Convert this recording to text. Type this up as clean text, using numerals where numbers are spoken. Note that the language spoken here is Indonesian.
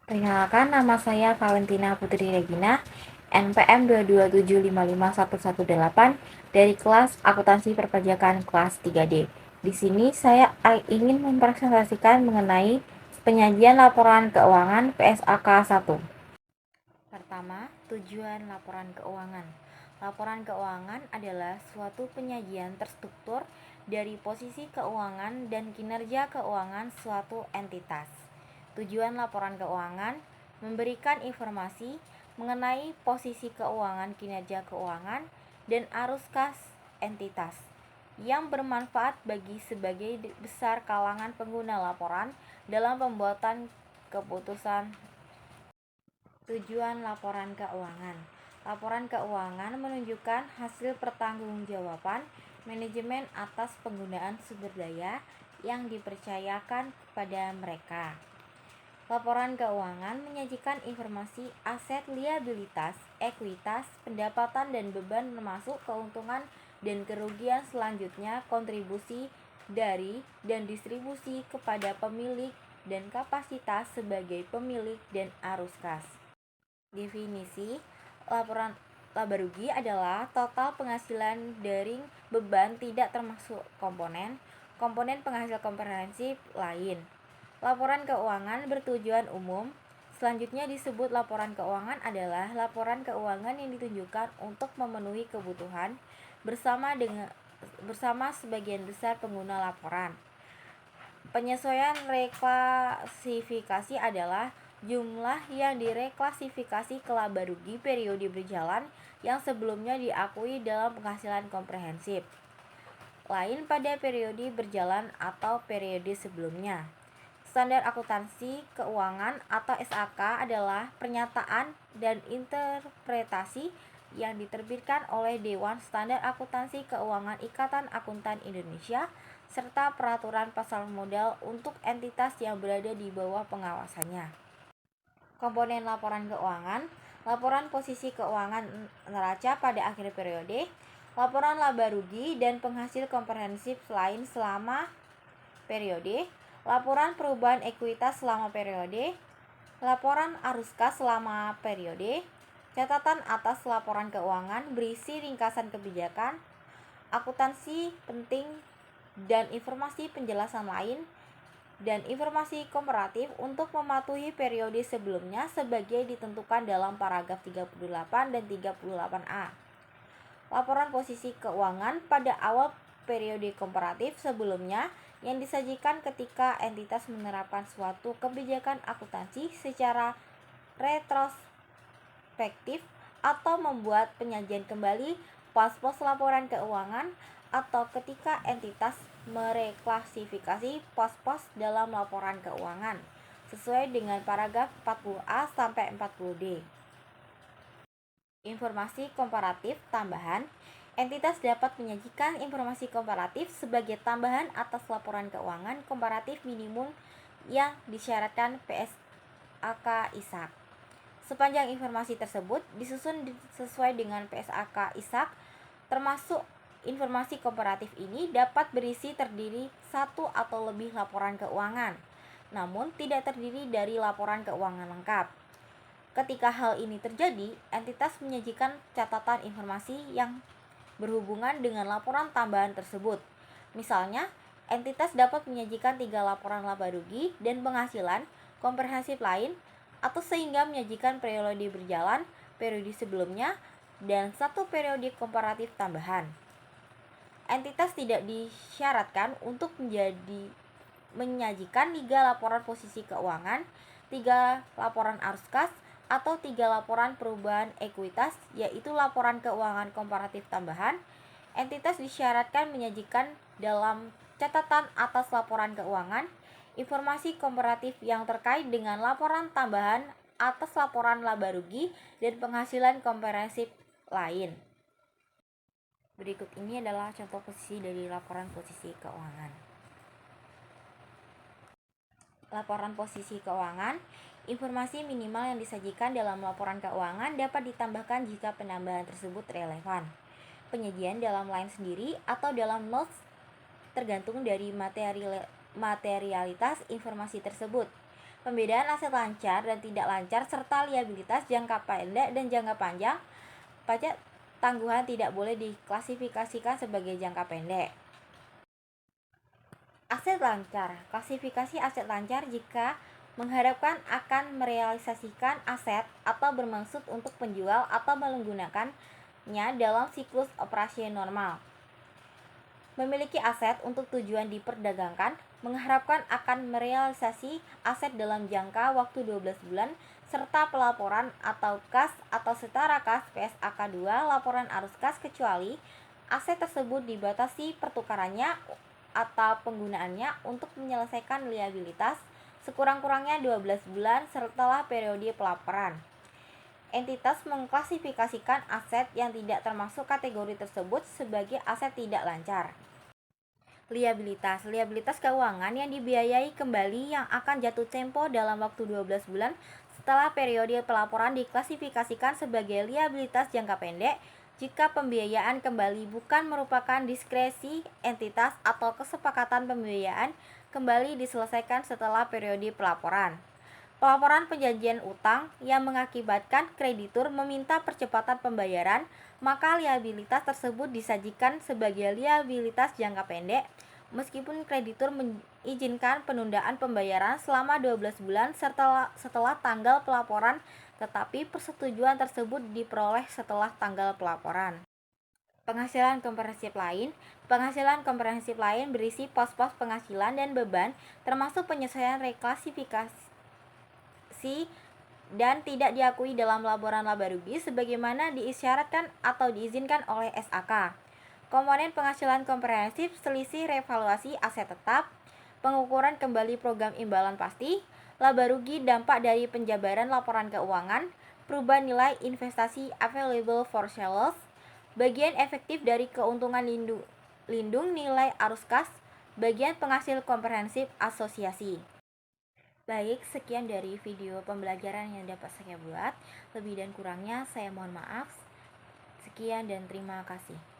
Perkenalkan, nama saya Valentina Putri Regina, NPM 227551118 dari kelas Akuntansi Perpajakan kelas 3D. Di sini saya ingin mempresentasikan mengenai penyajian laporan keuangan PSAK 1. Pertama, tujuan laporan keuangan. Laporan keuangan adalah suatu penyajian terstruktur dari posisi keuangan dan kinerja keuangan suatu entitas. Tujuan laporan keuangan memberikan informasi mengenai posisi keuangan, kinerja keuangan, dan arus kas entitas yang bermanfaat bagi sebagai besar kalangan pengguna laporan dalam pembuatan keputusan. Tujuan laporan keuangan. Laporan keuangan menunjukkan hasil pertanggungjawaban manajemen atas penggunaan sumber daya yang dipercayakan kepada mereka. Laporan keuangan menyajikan informasi aset, liabilitas, ekuitas, pendapatan dan beban termasuk keuntungan dan kerugian, selanjutnya kontribusi dari dan distribusi kepada pemilik dan kapasitas sebagai pemilik dan arus kas. Definisi laporan laba rugi adalah total penghasilan dari beban tidak termasuk komponen penghasil komprehensif lain. Laporan keuangan bertujuan umum. Selanjutnya disebut laporan keuangan adalah laporan keuangan yang ditunjukkan untuk memenuhi kebutuhan bersama sebagian besar pengguna laporan. Penyesuaian reklasifikasi adalah jumlah yang direklasifikasi ke laba rugi periode berjalan yang sebelumnya diakui dalam penghasilan komprehensif lain pada periode berjalan atau periode sebelumnya. Standar akuntansi keuangan atau SAK adalah pernyataan dan interpretasi yang diterbitkan oleh Dewan Standar Akuntansi Keuangan Ikatan Akuntan Indonesia serta peraturan pasar modal untuk entitas yang berada di bawah pengawasannya. Komponen laporan keuangan. Laporan posisi keuangan neraca pada akhir periode, laporan laba rugi dan penghasil komprehensif lain selama periode, laporan perubahan ekuitas selama periode, laporan arus kas selama periode, catatan atas laporan keuangan berisi ringkasan kebijakan, akuntansi penting dan informasi penjelasan lain, dan informasi komparatif untuk mematuhi periode sebelumnya sebagai ditentukan dalam paragraf 38 dan 38A. Laporan posisi keuangan pada awal periode komparatif sebelumnya yang disajikan ketika entitas menerapkan suatu kebijakan akuntansi secara retrospektif atau membuat penyajian kembali pos-pos laporan keuangan atau ketika entitas mereklasifikasi pos-pos dalam laporan keuangan sesuai dengan paragraf 40A sampai 40D. Informasi komparatif tambahan. Entitas dapat menyajikan informasi komparatif sebagai tambahan atas laporan keuangan komparatif minimum yang disyaratkan PSAK ISAK. Sepanjang informasi tersebut disusun sesuai dengan PSAK ISAK, termasuk informasi komparatif ini dapat terdiri satu atau lebih laporan keuangan, namun tidak terdiri dari laporan keuangan lengkap. Ketika hal ini terjadi, entitas menyajikan catatan informasi yang berhubungan dengan laporan tambahan tersebut. Misalnya, entitas dapat menyajikan 3 laporan laba rugi dan penghasilan komprehensif lain, atau sehingga menyajikan periode berjalan, periode sebelumnya, dan 1 periode komparatif tambahan. Entitas tidak disyaratkan untuk menyajikan 3 laporan posisi keuangan, 3 laporan arus kas, atau 3 laporan perubahan ekuitas, yaitu laporan keuangan komparatif tambahan. Entitas disyaratkan menyajikan dalam catatan atas laporan keuangan informasi komparatif yang terkait dengan laporan tambahan atas laporan laba rugi dan penghasilan komprehensif lain. Berikut ini adalah contoh posisi dari laporan posisi keuangan. Laporan posisi keuangan. Informasi minimal yang disajikan dalam laporan keuangan dapat ditambahkan jika penambahan tersebut relevan. Penyajian dalam line sendiri atau dalam notes tergantung dari materialitas informasi tersebut. Pembedaan aset lancar dan tidak lancar serta liabilitas jangka pendek dan jangka panjang. Pajak tangguhan tidak boleh diklasifikasikan sebagai jangka pendek. Aset lancar. Klasifikasi aset lancar jika mengharapkan akan merealisasikan aset atau bermaksud untuk penjual atau menggunakannya dalam siklus operasi normal. Memiliki aset untuk tujuan diperdagangkan, mengharapkan akan merealisasi aset dalam jangka waktu 12 bulan, serta pelaporan atau kas atau setara kas PSAK 2 laporan arus kas kecuali aset tersebut dibatasi pertukarannya atau penggunaannya untuk menyelesaikan liabilitas sekurang-kurangnya 12 bulan setelah periode pelaporan. Entitas mengklasifikasikan aset yang tidak termasuk kategori tersebut sebagai aset tidak lancar. Liabilitas. Liabilitas keuangan yang dibiayai kembali yang akan jatuh tempo dalam waktu 12 bulan setelah periode pelaporan diklasifikasikan sebagai liabilitas jangka pendek jika pembiayaan kembali bukan merupakan diskresi entitas atau kesepakatan pembiayaan kembali diselesaikan setelah periode pelaporan. Pelaporan perjanjian utang yang mengakibatkan kreditur meminta percepatan pembayaran, maka liabilitas tersebut disajikan sebagai liabilitas jangka pendek meskipun kreditur mengizinkan penundaan pembayaran selama 12 bulan setelah tanggal pelaporan, tetapi persetujuan tersebut diperoleh setelah tanggal pelaporan. Penghasilan komprehensif lain. Penghasilan komprehensif lain berisi pos-pos penghasilan dan beban termasuk penyesuaian reklasifikasi dan tidak diakui dalam laporan laba rugi sebagaimana diisyaratkan atau diizinkan oleh SAK. Komponen penghasilan komprehensif, selisih revaluasi aset tetap, pengukuran kembali program imbalan pasti, laba rugi dampak dari penjabaran laporan keuangan, perubahan nilai investasi available for sales, bagian efektif dari keuntungan lindung nilai arus kas, bagian penghasil komprehensif asosiasi. Baik, sekian dari video pembelajaran yang dapat saya buat. Lebih dan kurangnya saya mohon maaf. Sekian dan terima kasih.